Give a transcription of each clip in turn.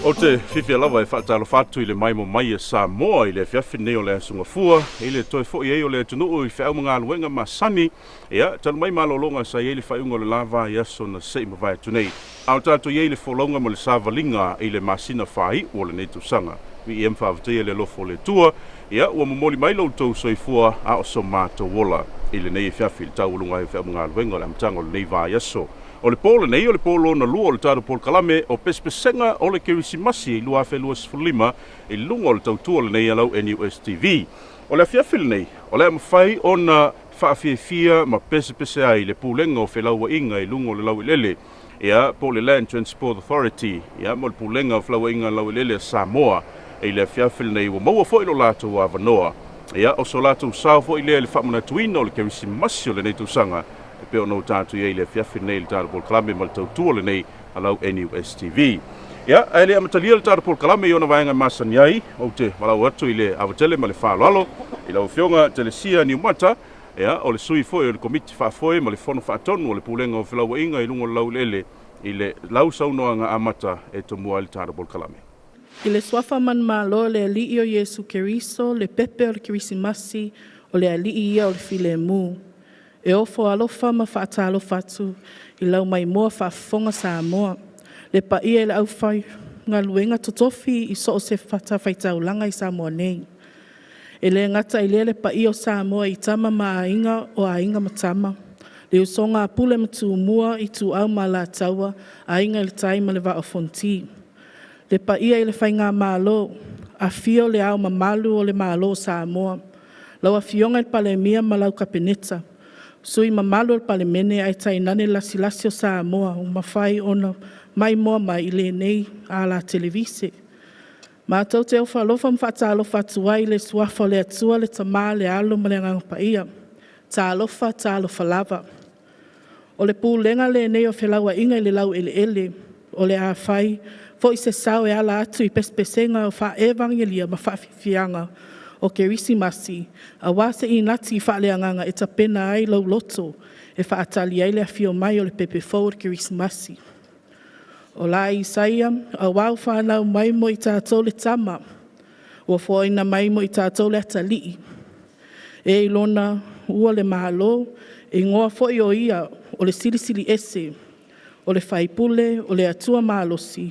O te whiwhia lawa e whaatalo whātu i le maimo mai e Samoa i le whiawhi o le asungafua, i le toi fo i o le tunuu i whiau mga aluenga ma sani, ia, tanu mai malolonga sa i le whaiunga le lava i aso na sei mawai tunei. Au tātou i le wholonga mo le sāvalinga i le masina whai o le netu sanga. Vi i emwhaawatia le lofo le tua, ia, ua momoli mai lau tau soifua a o so mātou wola i le nei whiawhi le tau ulunga i whiau mga aluenga le amtanga o le nei vai aso. O le polo nei, o le polo na lua o le tātou Paul Kalame, o pespesenga o le kirisimasi i lua fe lua sifulima i lunga o le tautua le nei alau NUSTV. O le afiafili nei, o le amawhai o na whaafiafia ma pesepese ai le pūlenga o whelaua inga i lunga o le lau ilele. Ia, po le Land Transport Authority, ia, mo le pūlenga o whelaua inga lau ilele Samoa, i le afiafili nei, o maua fo ilo lātou a Vanoa. Ia, o so lātou sao fo i le whamana tuina o le kirisimasi o le nei tūsanga, pe o no tātou i le whiawhi nei le tātou Paul Kalame ma le tautua le nei alau NUSTV. Ia, e le amatalia le tātou Paul Kalame i ona vaenga masani ai, o te walau atu i le awatele ma le whaalalo, i lau whionga telesia ni umata, ia, o le sui foi o le komiti whaafoe ma le whono whaatonu o le pūlenga o whilaua inga i lungo lau lele i le lau saunoanga amata e tomua le tātou Paul Kalame. I le swafa man malo le alii o Yesu Keriso, le pepe o le kirisimasi, o le alii ia o le file mu. E ofo alofa ma whaatalo fatu i lau mai moa whaafonga Samoa. Le pa ia le au whai ngā luenga totofi i so o se whata whaitaulanga i Samoa nei. E le ngata i le pa ia o Samoa i tama ma ainga o ainga matama. Le usonga pule matu mua i tu au ma la taua ainga le taima le wa o fonti. Le pa ia i le whai ngā malo a fio le au mamalu o le malo o Samoa. Lau a fionga i pale mia ma lau kapeneta. Sui mamalo le pale mene ai tainane lasi o Samoa o mawhai ona mai moa mai le nei a la televise. Mātou te ofa alofa mwhata alofa atua i le suafa le atua le tamā le alo ma le ngangpa ia. Ta alofa lava. O le pūlenga le nei o whelaua inga i le lau ele o le a whai fo i se sao e ala atu i pespesenga o wha evangelia ma whaafifianga. O kirisimasi, a wase i nati i whaaleanganga e tapena ai lau loto e whaatali ai le awhio mai o le pepe fau o kirisimasi. O la Isaia, a wau whanau mai mo i tātou le tama, o fōina mai mo i tātou le atalii. E ilona ua le mahalo, e ngoa fōi o ia o le silisili ese, o le whaipule, o le atua mahalosi,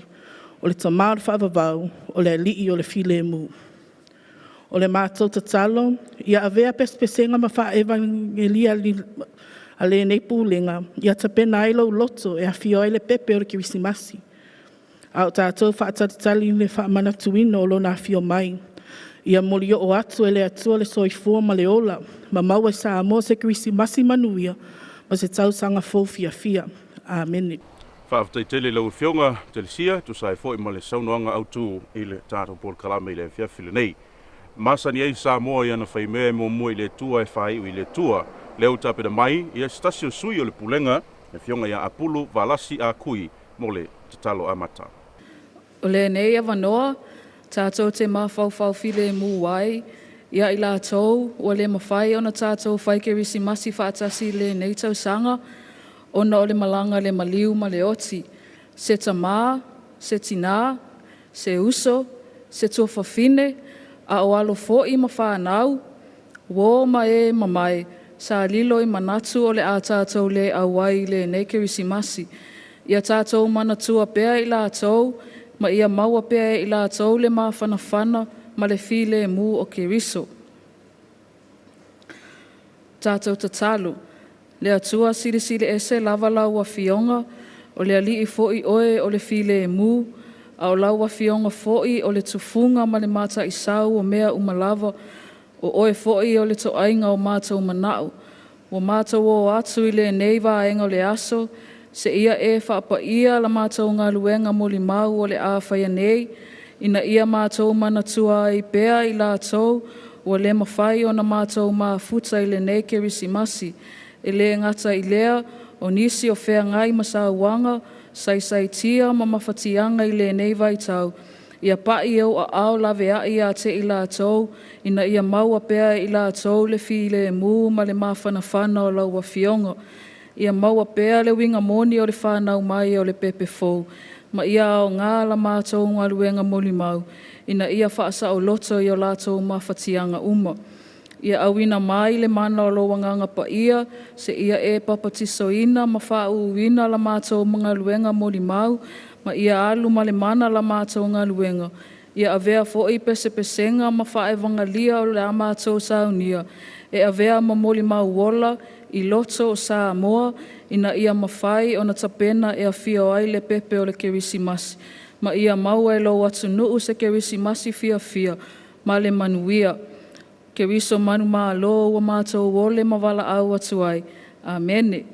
o le tamau le whaavavau, o le alii o le filemu. O le mātou tatalo, ia avea pespesenga ma wha evangelia a le nei pūlenga, ia tapena ai lau loto e awhio ai le pepe o le kirisimasi. Au tātou wha atatatali le wha manatuino o lona awhio mai. Ia molio o atu e le atua le soifua ma le ola, ma maua sa amo se kirisimasi manuia, ma se tau sanga fōwhia fia. Amen. Whaaftai tele lau whionga telesia, tu sai fo i ma le saunoanga autu i le tātou Paul Kalame i le whiawhile nei. Masani ai Samoa i ana whaimea mo mua i le tua e whai i le tua. Leo tapena mai, ia stasio sui o le pulenga, e whionga ia apulu, valasi a kui, mo le tatalo amata. O le nei a Vanoa, tātou te mawhau file mu wai, ia i la tau, o le mawhai ona tātou whai kirisimasi whaatasi le nei tau sanga, ona o le malanga le maliu ma le oti, se tamā, se tina, se uso, se tuafafine, a o alo fo i ma whanau, wo ma e mamai, sa lilo i manatu o le a tātou le awai le nei kirisimasi. Ia tātou manatua pea i la tau, ma ia maua pea i la tau le ma whanawhana ma le file mu o kiriso. Tātou tatalu, le atua sirisiri ese lava lau a fionga, o le ali i fo i oe o le file mu, au laua fionga fo'i o le tufunga ma le mata i sau o mea umalava o oe fo'i o le toainga o mata umanau. O mata o atu i le neiva aenga o le aso, se ia e whaapa ia la mata o ngā luenga mo li mau o le a whaia nei, ina ia mata o manatua i pea i la tau, o le mawhai o na mata o maa futa i le nei kirisimasi, e le ngata i lea o nisi o whea ngai masauanga, sai tia ma mawhatianga i le nei vai tau. Ia pai au a au lawe a ia te i la tau, ina ia maua pea i la tau le fi le mu ma le mawhanawhana o laua fionga. Ia maua pea le winga moni o le whanau mai o le pepe fau. ma ia o ngā la mātou ngā luenga moli mau, ina ia whaasa o loto i o lātou mawhatianga uma. Ia awina mai le mana o lo wanganga pa ia, se ia e papatiso ina ma wha uwina la mātou mga luenga moli mau, ma ia alu ma le mana la mātou ngā luenga. Ia avea fo'i pese pesenga ma wha e wangalia o le a mātou saunia, e avea ma moli mau wola i loto o Samoa, ina ia mawhai o na tapena e a fia ai le pepe o le Kerisimasi. Ma ia maua e lo atu nuu se Kerisimasi fia, ma le manuia. Keriso manu maa lo wa mātou wole ma wala au atu ai. Amene.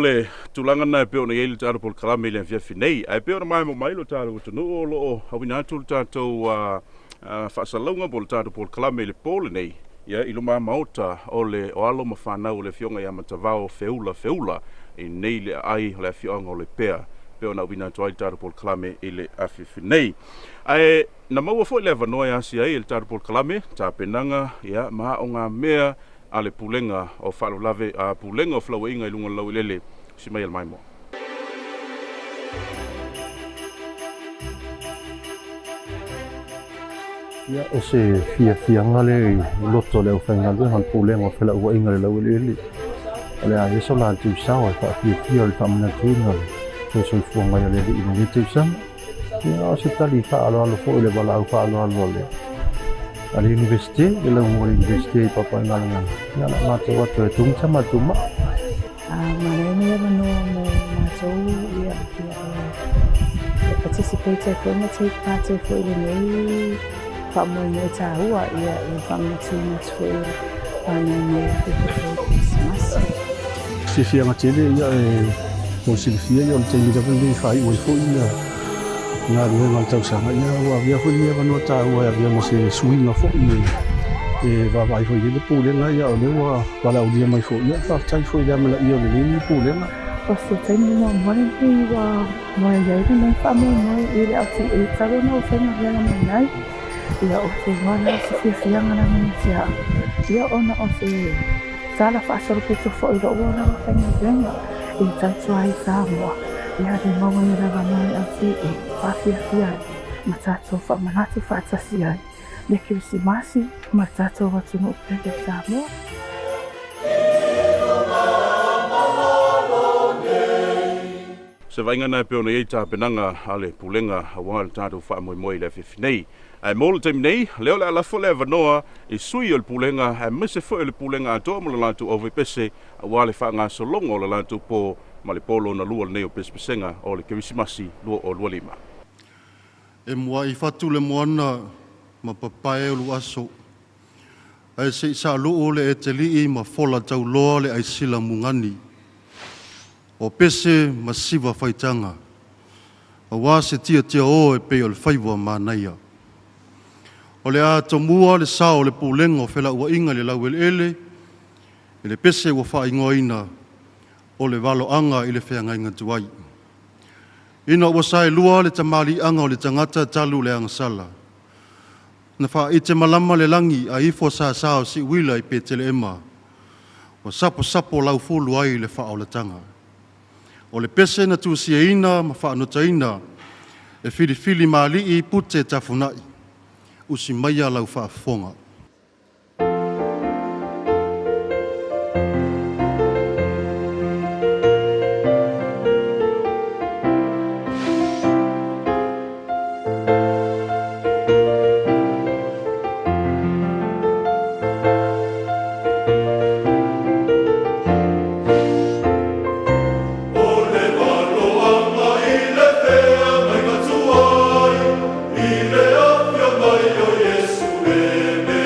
le tulanga na pe ona yele tara pol kalame le fia finei ai pe ona mai mo mai lo tara to no lo hawina tu tato fa salonga pol tara pol kalame le pol nei ia iluma mauta ole o alo mafana ole fionga ya matavao feula e nei le ai le fionga ole pea pe ona wina toi tara pol kalame ile afi finei ai na mau fo le vanoia si ai le tara pol kalame ta penanga ia ma onga mea ale pulenga o falo lave a pulenga o flawa inga ilunga lau lele si mai al maimo. Ia o se fia ngale loto le o whainga lue han pulenga o flawa inga lau lele. Ole a yeso la tu sawa fa fia le famana tuina le so fu mai le ina le tu sam. Ia o se tali fa alo fo le bala fa alo le. Al université de la université papa ngalanga ya na mate wato tung sama tuma marene ya no mo macho ya participate ko na take part for the nei fa mo no ta hua ya fa mo tini for ana ne Christmas si fia matele ya mo si fia yo te ni japan ni fa i fo ina na ro ma tau sa ya wa via fo ni va no ta hua ya mo se swing fo ni e va vai fo ni pule na ya le wa va la udia mai fo ya fa tai fo ya me la io ni pule na o se tai ni mo ni wa mo ya ni fa mo ile a ti e ta no fa na ya na mai ya o se va na se fia na ni ya ona o se sala fa so pe fo ilo ona fa ni venga e ta tsai sa mo ya de mo ni la va mai a ti e fa fia matato fa manati fa tsasia le Christmasi matato wa tunu pe sa mo Se vainga na pe ona ita penanga ale pulenga wa tatu fa moi le fifinei ai mo le nei leo la fo le vanoa e sui o pulenga ha mese fo le pulenga to mo la tu over pese wa le fa nga so longo la tu po ma le polo na lua nei o pespesenga o le Christmasi lo o lima e mua i fatu le moana ma papae o luaso ai se sa lu le eteli ma fola tau loa le ai sila mungani o pese masiva faitanga a wa se tia o e pe o le faiwa manaia o le a tomua le sao le pulengo fela ua inga le lau ele le pese ua fa ingoina o le valo anga i le whenga inga tuai. Ina ua sai lua le tamali anga o le tangata talu le angasala. Na wha i te malama le langi a ifo sa sao si wila i petele ema. O sapo lau fulu ai le wha o le tanga. O le pese na tusia ina ma wha anota ina e fili maali i pute tafunai. Usi maia lau wha fonga. Amen.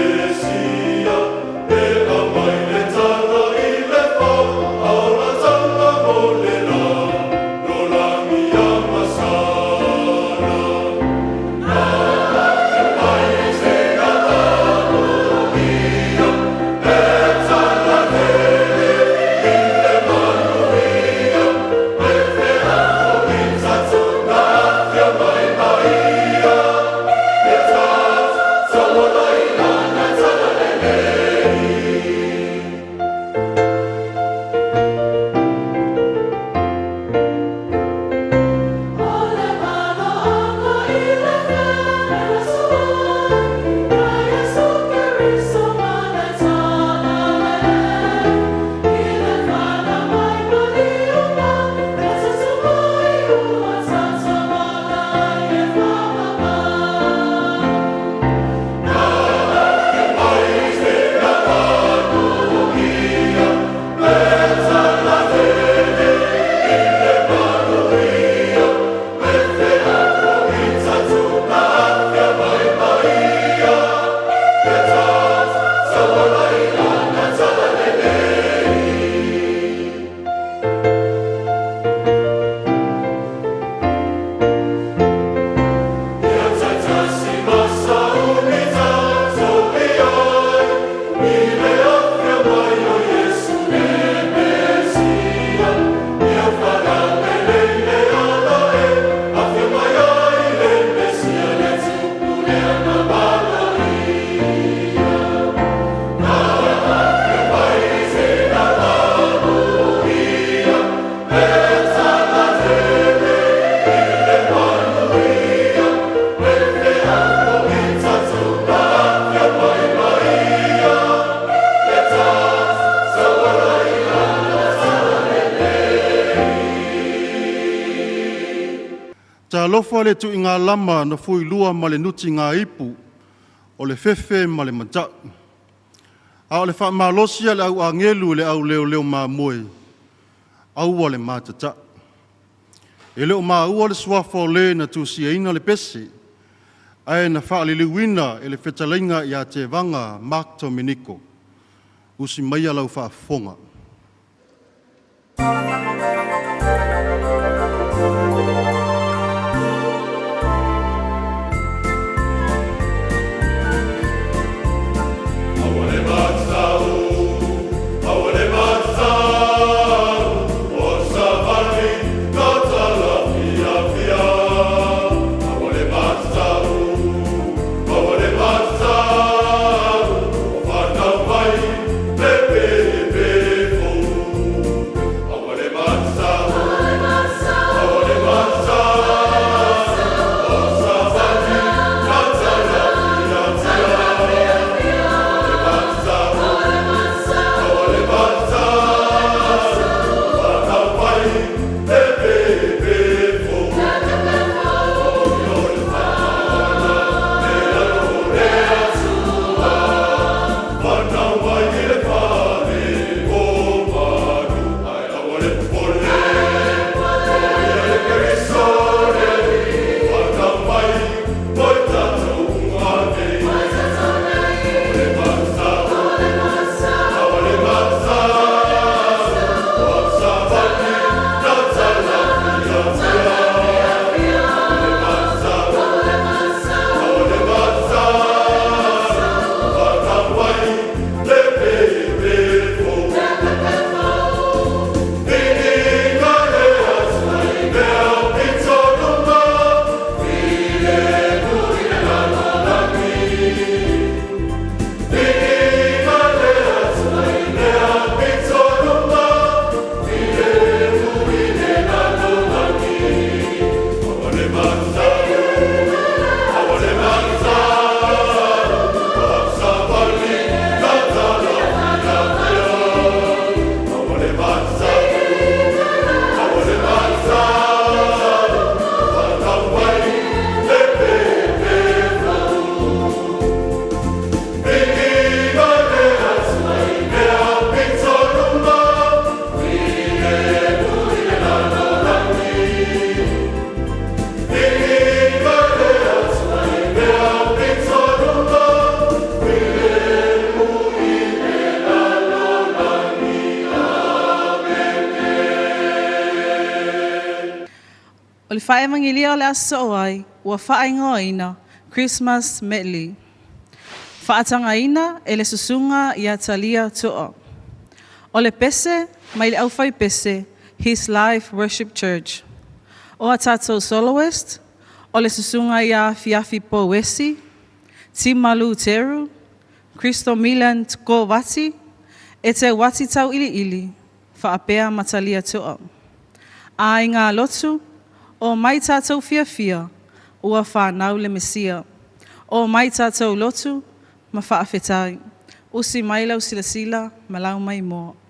lofa le tu inga lama na fui lua ma le nuti ngā ipu, o le fefe ma le mata. A o le wha malosia le au angelu le au leo leo mā moe, au le mātata. E leo mā ua le suafa o le na tu si eina le pese, ai na wha le liwina e le whetalainga i a te vanga Mark Dominico, usi mai alau wha fonga. O le whaemangilia o le aso ai, ua whaengoina, Christmas medley. Whaatangaina e le susunga i a talia toa. O le pese, mai le aufai pese, His Life Worship Church. O a tātou soloist, o le susunga i a Fiafi Powesi, Tim Malu Teru, Christo Milan Tko Wati, e te wati tau ili ili, whaapea matalia toa. A i ngā lotu, o mai tātou fia, ua whanau le Mesia. O mai tātou lotu, ma whaafetai. Usi mai lau sila, malau mai moa. Oh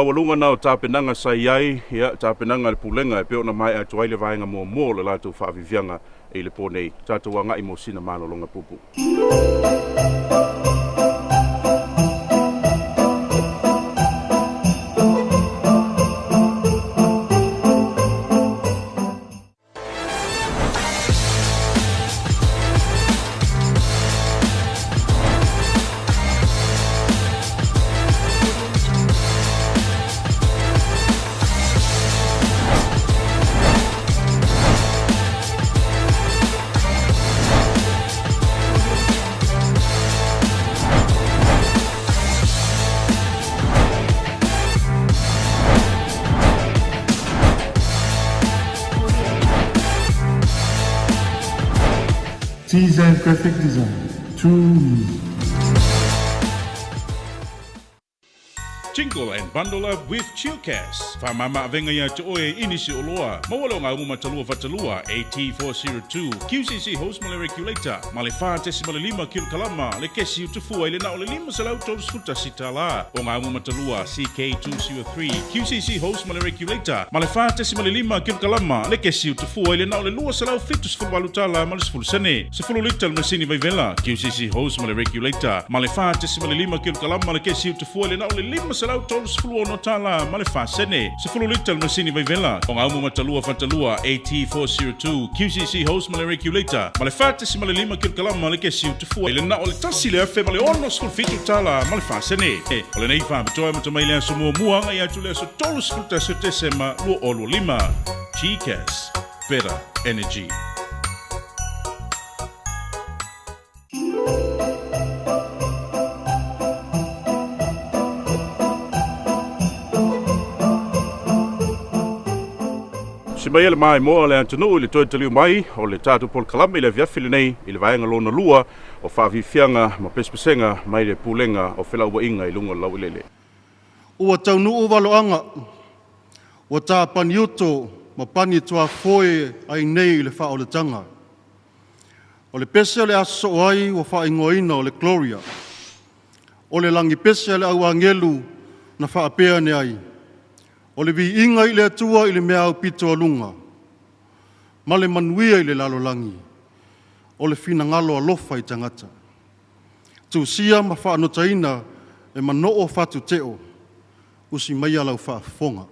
ngawalunga na o tapenanga sai ai, ia tapenanga le pulenga e peo na mai atu ai le vaenga mua le lātou whaavivianga e le pōnei. Tātou wanga i mōsina mālolonga pupu. Design Graphic Design. True. Jingle and bundle up with Chillcast. Whamama venga ia te oe inisi oloa. Mawalo ngā uma talua fatalua AT402 QCC host male regulator. Male wha tesi male 5 kilo kalama le kesi utufua ile na ole 5 salau tolu skuta sitala. O ngā uma talua CK203 QCC host male regulator. Male wha tesi male 5 kilo kalama le kesi utufua ile na ole 2 salau fitus fulwalu tala male sifulu sene. Sifulu lital masini vaivela QCC host male regulator. Male wha tesi male 5 kilo kalama le kesi utufua ile na ole 5 salau tolu sifulu ono tala male wha sene. Sifulu lital masini vaivela. O ngā uma talua fatalua AT402 QCC host male regulator. Male wha tesi male 5 kilo kalama le kesi utufua ile na ole tasi le afe male ono sifulu fitu tala male wha sene. Ole nei wha bitoa matamaile aso mua ngai atu le aso tolu sifulu taso tesema lua olu 5. Chillcast. Better energy. Si mai ele mai moa le antunu le toi taliu mai o le tātou pol kalama i le viafili nei i le vaenga lona lua o whaavifianga ma pespesenga mai le pulenga o whilaua inga i lunga lau ilele. Ua taunu o waloanga, ua tā pani uto ma pani tua foe ai nei i le wha o le tanga. O le pese le aso ai ua wha ingoina o le Gloria. O le langi pese le au angelu na wha apea ne ai. O le vi inga i le atua i le mea au pito alunga. Ma le manuia i le lalolangi. O le fina ngalo alofa i tangata. Tu sia ma wha anotaina e manoo fatu teo. Usi mai alau wha fonga.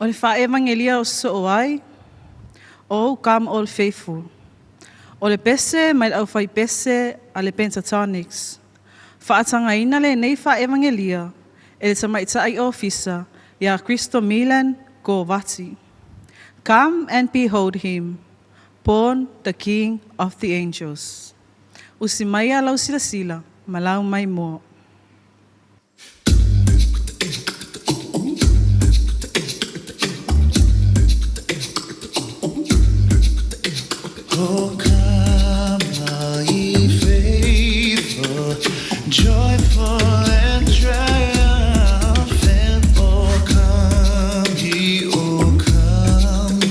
O le whaevangelia o so'oai, o come all faithful. O le pese mai le au whai pese a le pentatonics. Whaatanga ina le nei whaevangelia e le tamaitai ofisa ia Christo Milan go vati. Come and behold him, born the King of the angels. Usimaya lau sila sila, malau mai mo. Oh, come, all ye faithful, joyful and triumphant. Oh, come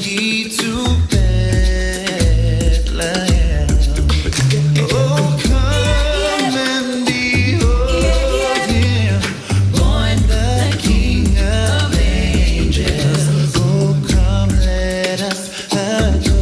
ye to Bethlehem. Oh, come and behold him, born the King of angels. Oh, come, let us adore.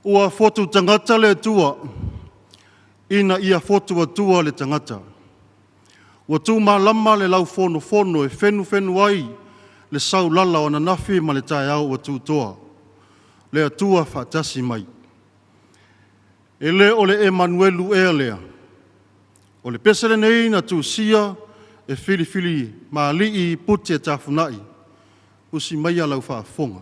Ua fotu tangata le tua, ina ia fotu atua le tangata. Ua tu malama le lau fono fono e fenu ai le sau lala o na nafi ma le tae au ua tu toa. Le atua whaatasi mai. E le o le Emanuelu e lea. O le pesere nei na tu sia e fili ma li i puti e tafunai. Usi mai a lau whaafonga.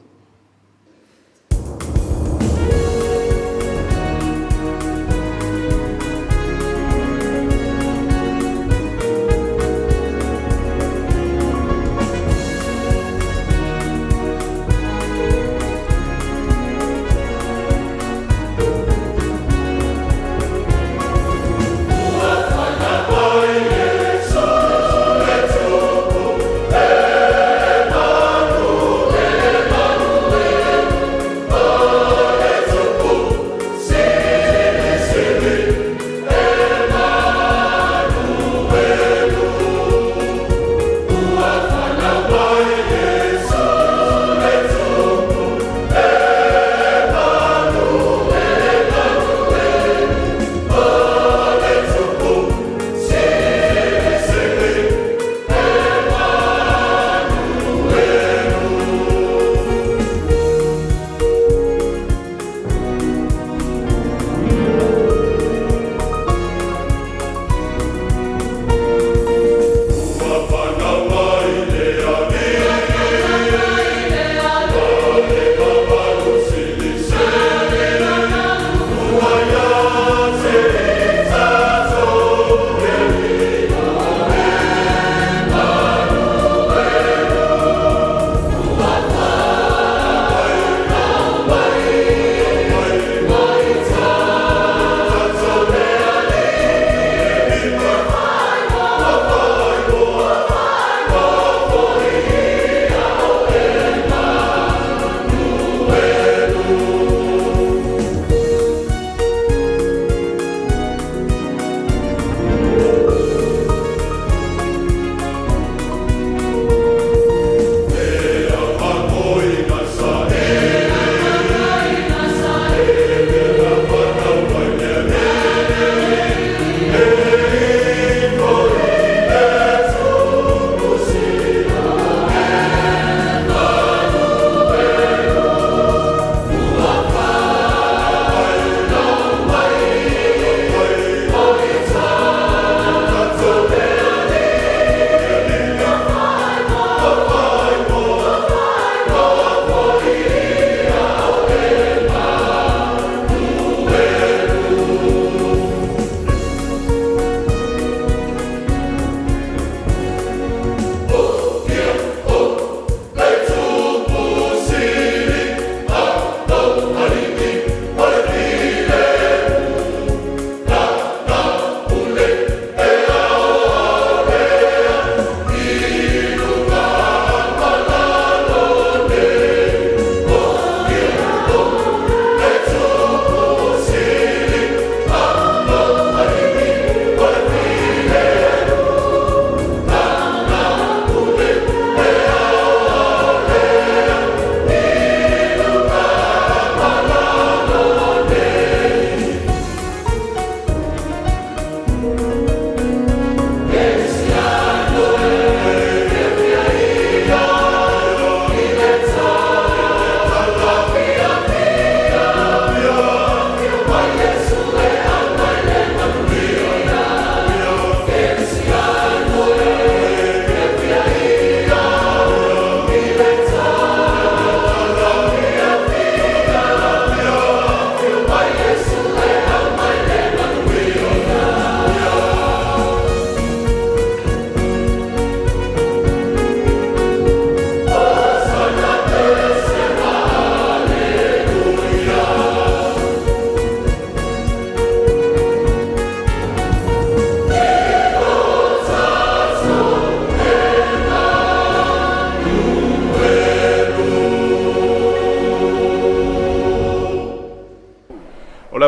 Emmanuel.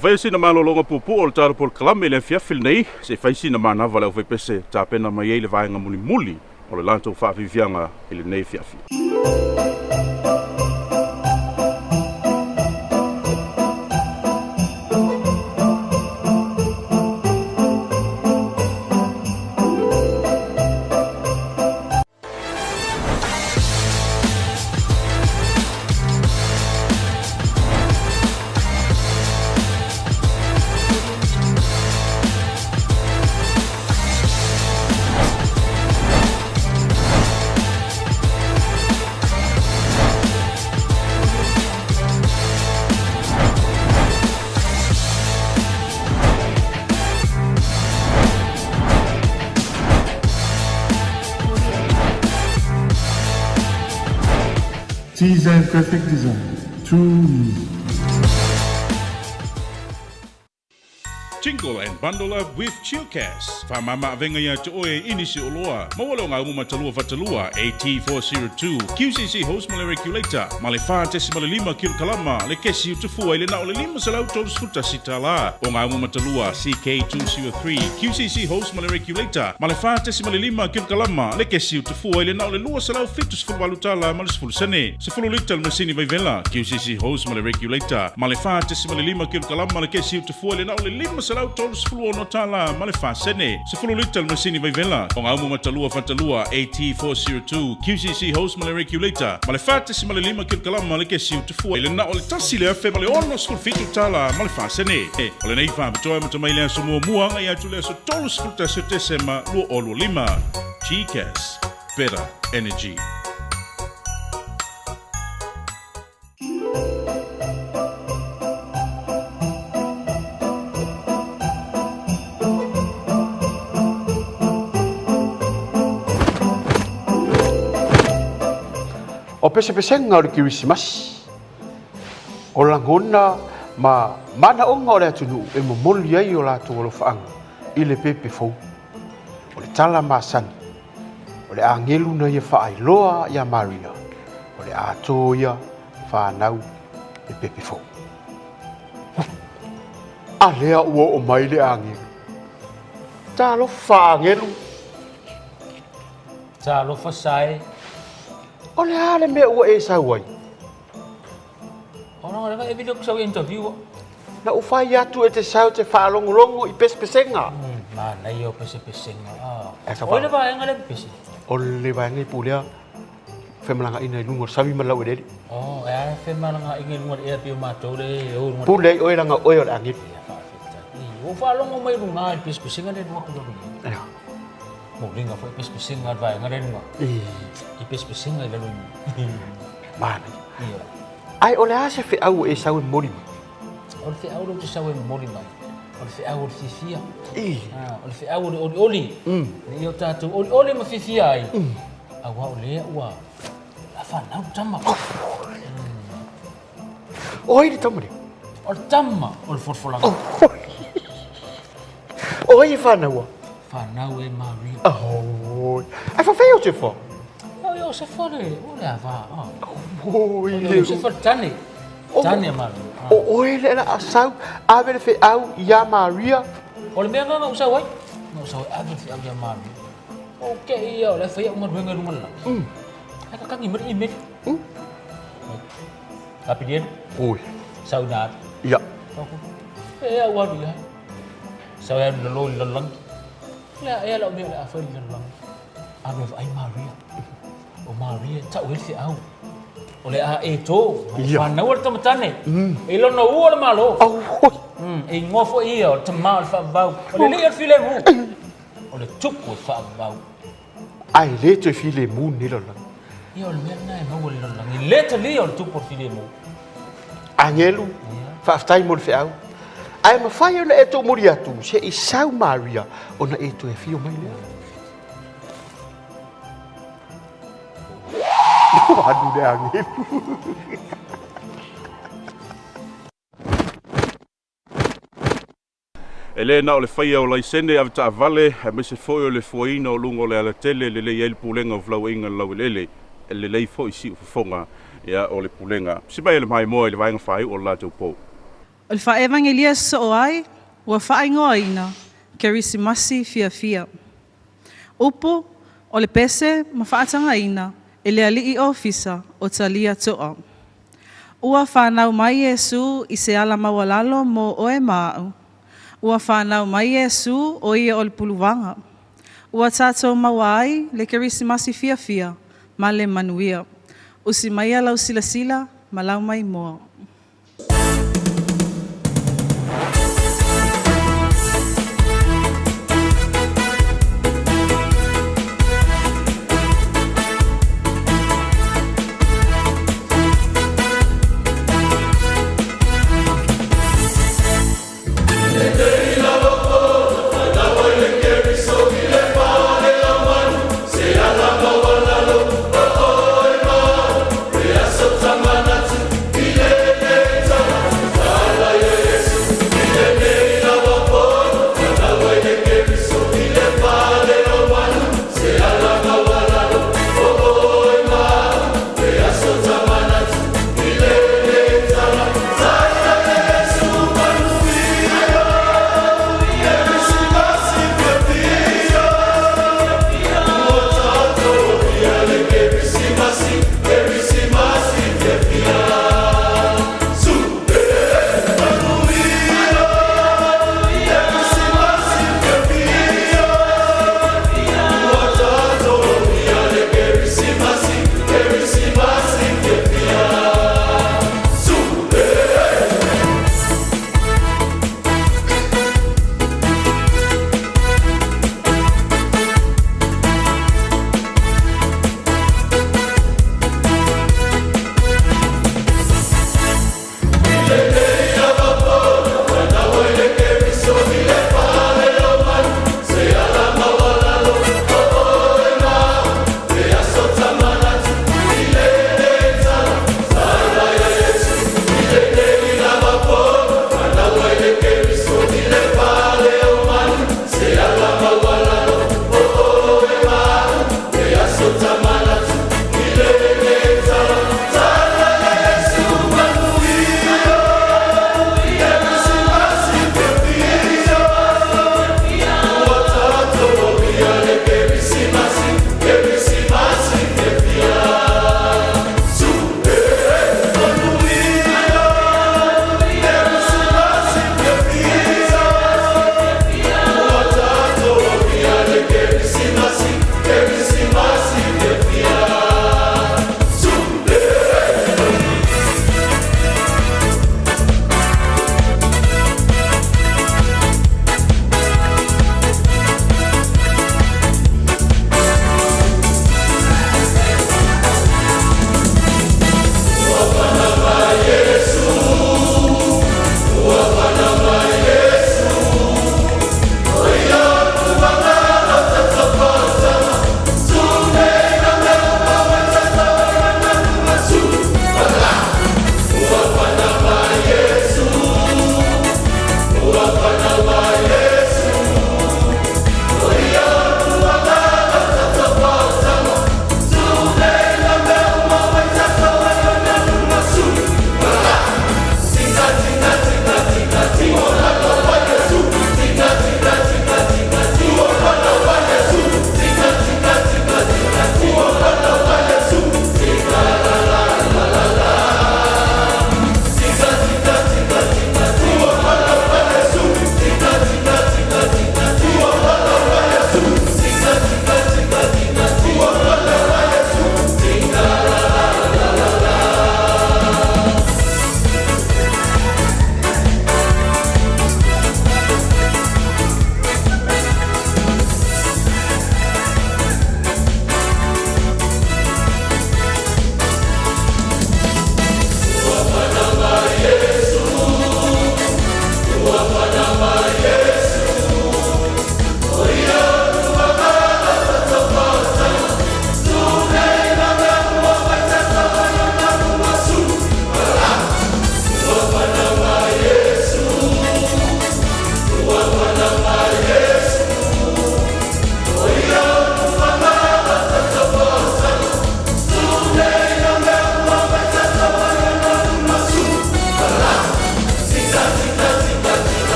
fai sina malolonga pupu o le tala pol kalame le fiafil nei, se fai sina manava le o fai pese ta pena mai le vaenga muli muli o le lantou whaafifianga i le nei fiafi. Design, graphic design, true. Jingle and bundle up with Chillcast. Whamama venga ia te oe inisi oloa. Mawalo ngā uma talua fatalua AT402. QCC host male regulator. Male wha tesi male 5 kilo kalama. Le kesi utufua ile na ole 5 salau tolus futa sitala. O ngā uma talua CK203. QCC host male regulator. Male wha tesi male 5 kilo kalama. Le kesi utufua ile na ole 2 salau fitus fulwalu tala male sfulu sene. Sfulu lital masini vai vela. QCC host male regulator. Male wha tesi male 5 kilo kalama. Le kesi utufua ile na ole 5 salau tolus fulu no tala male wha sene. Sfulu lital masini vai vela. O ngā uma talua fatalua AT402. QCC host male regulator. Male wha tesi male 5 kilo kalama. Le kesi utufua ile na ole tasi le afe male ono sfulu fitu tala male wha sene. Ole nei wha bitoa matamaile aso mua mua ngai atu le aso tolus futa setesema lua olu 5. Chillcast. Better energy. O pese-pesenga o le Kirisimasi. O langona ma mana onga o le atunu e momoli ai o latou alofaanga i le pepe fou. O le tala masani. O le angelu na ia whaailoa ia Maria. O le ato ia whanau e pepe fou. A lea ua o mai le angelu. Tā lo whaangelu. Tā lo whasae. O le ale mea ua e sauai. O nanga e video kusau interview. Na ufai atu e te sau te whaalongolongo i pese-pesenga. Mana i o pese-pesenga. O le vaenga le pese. O le vaenga i pulea. Whemalanga ina i lungo sawi malau e reri. O e whemalanga inga lungo e pio mātou le. Pulea i oe ranga oe o le angit. O whaalongo mai runga i pese-pesenga le nua kulorunga. Moringa foi pes-pesinga vai ngarenga. I pes-pesinga ile lu. Mana. Ai ole ase fe au e sau morima. Ole fe au te sau morima. Ole fe au fifia. Ole fe au oli. Ni o tatu oli ma fifia ai. Awa ole ua. La fa na tama. Oi tama. Ole tama, ole forfolanga. Oi fa na ua. Whanau e Maria. Oh, ai whawheo te wha? O se whare, o le awa. Oi, o se whare tane. Tane a Maria. O oe le la asau, awe le whi au ia Maria. O le mea nganga usau ai? Nga usau ai, awe le whi au ia Maria. O ke ia o le whi au maruenga rungala. Ai ka kangi mari i meri. Kapi dien? Oi. Sau nāt. Ia. E au waru ia. Sau ia lalo lalang. Lea e lau mea le a whai lalang. Awe ai Maria. O Maria, tau hilfi au. O le a e tō. Whanau ala tamatane. E lono ua le malo. E ngofo ia o tamā le whaavau. O le lea file mu. O le tuku e whaavau. Ai le to file mu ni lalang. Ia o le mea nai mau le lalang. I le ta lia o le tuku file mu. Angelu. Whaaftai mo le whi au. Ai ma fai o le e tō mori atu, se i sau Maria, o na e tō e fio mai lea. Anu le angelu. E le na o le whaia o laisene ave ta avale, e mese foi o le fuaina o lungo le ala tele, le le iel pulenga o flau inga lau lele, e le lei foi si o fonga, ia o le pulenga. Sibai le mai moa i le vaenga whai o la tau pou. O le whaevangelia so ai, ua whaingoa ina, Kerisimasi fia. Upo, o le pese ma whaatanga ina, e le alii ofisa o talia toa. Ua whanau mai Yesu i se ala mawalalo mo oe maau. Ua whanau mai Yesu o ia o le puluwanga. Ua tātou mawai le Kerisimasi fia, ma le manuia. Usi mai alau sila, ma lau mai moa. Ile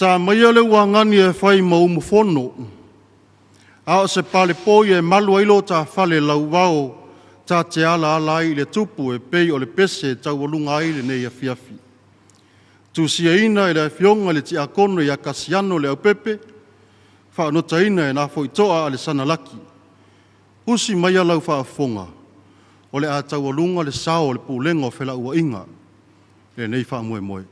Ta mai ole wangani e whai mau mawhono. A o se pale poi e malu ailo ta whale lau wao ta te ala ala i le tupu e pei o le pese tau walunga ai le nei a fiafi. Tu sia ina i le fionga le ti akono i a kasiano le au pepe, wha anota ina e na fo itoa a le sana laki. Usi mai a lau wha afonga, o le a tau walunga le sao le pulenga o whela ua inga, le nei wha moe moe.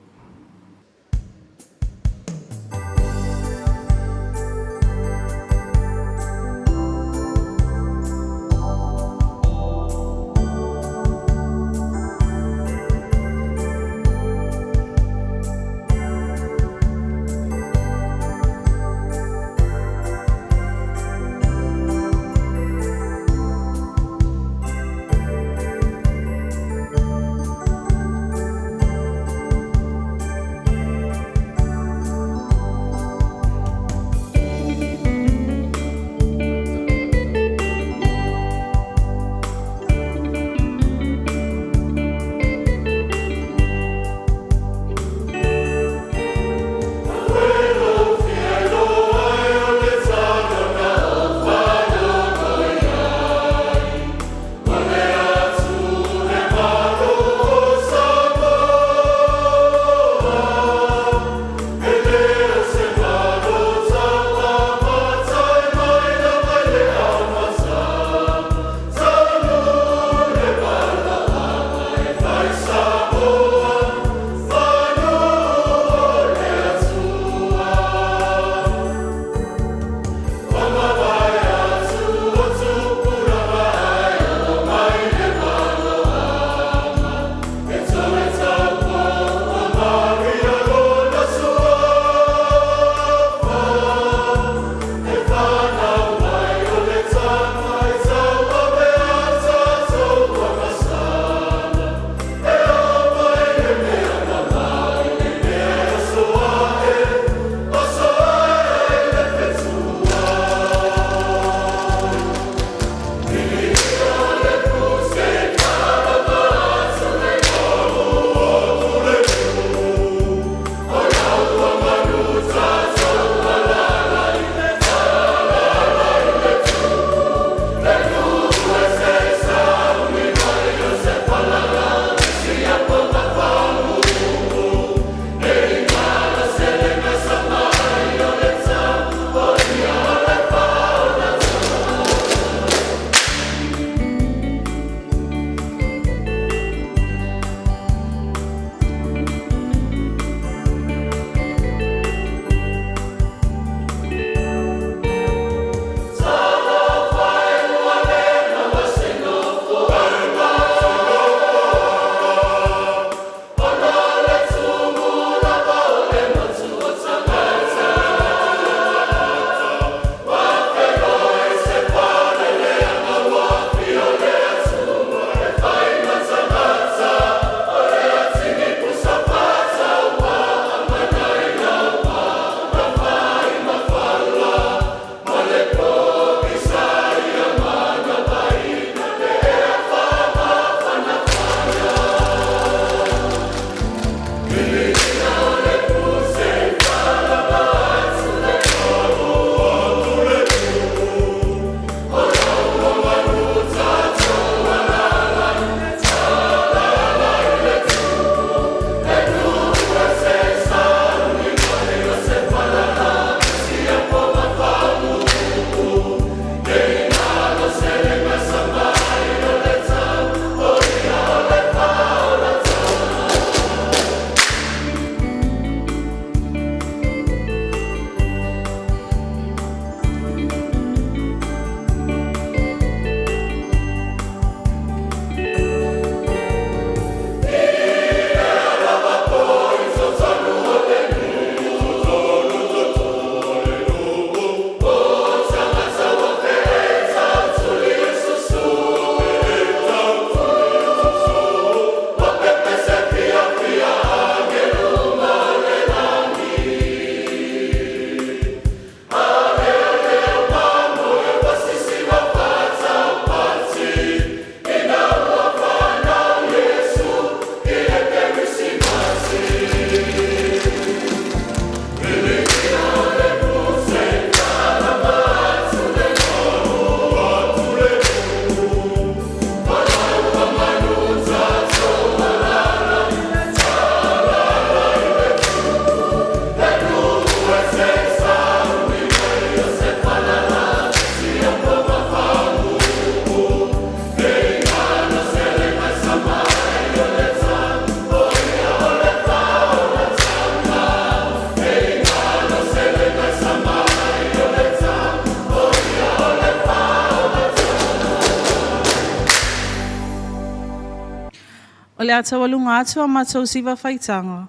le atawalunga atua mātou siwa whaitanga,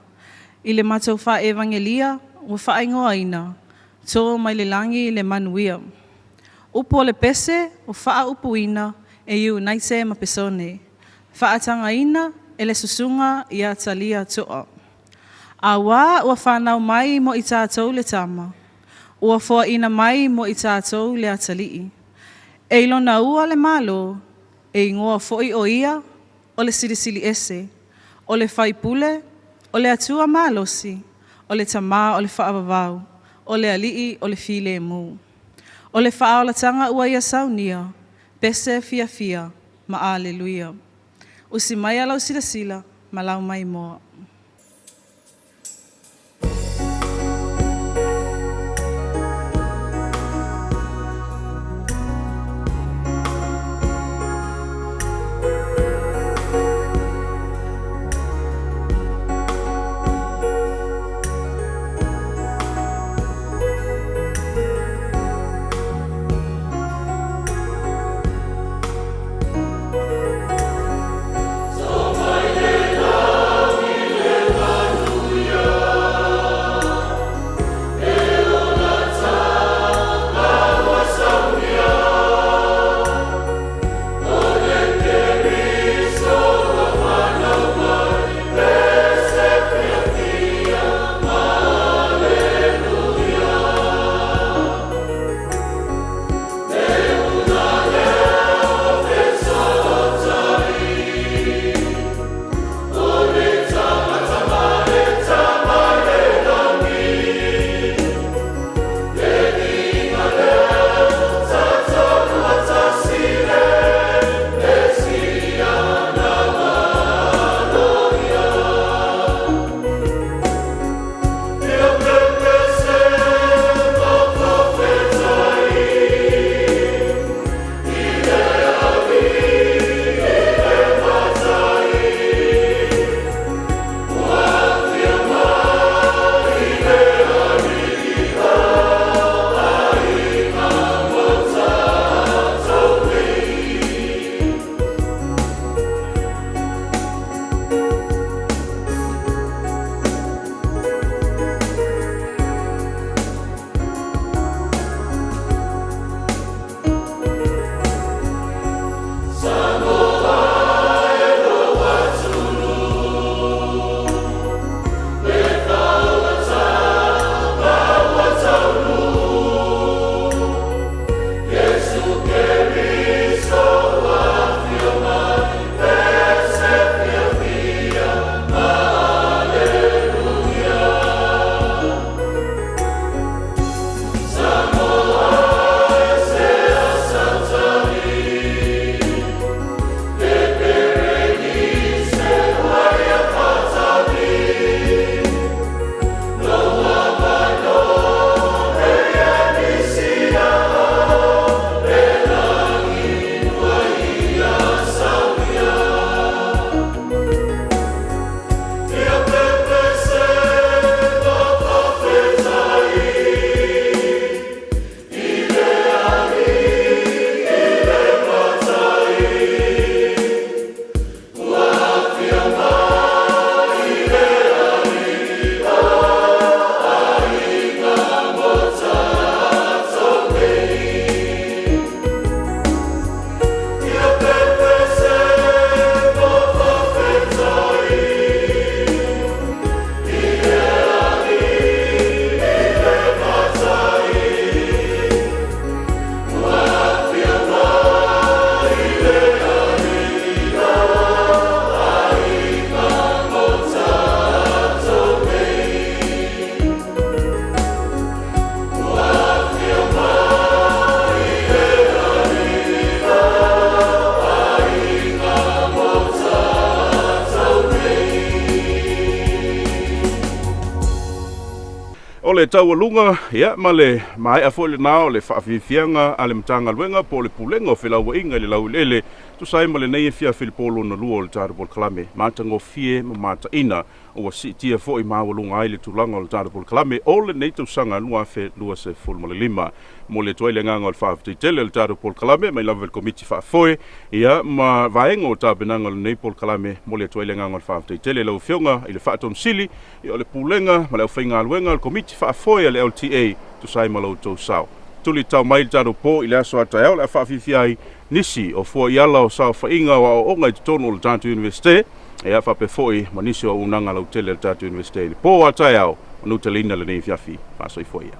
i le mātou wha evangelia o wha ingoa ina, tō mai le langi le manuia. Upo le pese o wha upuina e iu naise ma pesone, wha atanga ina e le susunga i atalia toa. A wā ua whanau mai mo i tātou le tama, ua fua ina mai mo i tātou le atalii. E ilona ua le malo, e ingoa foi o ia, o le sirisili ese, o le whaipule, o le atua malosi, o le tamā o le whaavavau, o le alii o le file mu. O le whaolatanga ua ia saunia, pese fia fia, ma aleluia. Usi mai alau sila ma lau mai moa. O le taualunga, ia, ma le mai a fole nao le whaafifianga a le mtanga luenga po le pulenga o whilaua inga le lau lele, tu sai ma le nei e fia Filipolo na lua o le tāru Paul Kalame, mātango fie ma māta ina ua si'itia fo'i maualuga ai le tulaga o le tatou polokalame o lenei tausaga lua afe lua se fulu ma le lima mo le tuai le agaga o le fa'afetaitele o le tatou polokalame mai lava le komiti fa'afoe ia ma vaega o tapenaga o lenei polokalame mo le tuai le agaga o le fa'afetaitele lau feoga i le fa'atonosili ia o le pulega ma le ʻaufaigaluega o le komiti fa'afoe a le LTA tusai ma loutou sao tuli tau mai le tatou po i le aso ataeao le a fa'afifia ai nisi o fua i ala o saofa'iga o aʻoʻoga i totonu o le tatou universite e a whape foi ma nisi o unanga lau tele le Tatou Universite. Po a tai au, anu te lina le nei fiafi, whaasoi foi ia.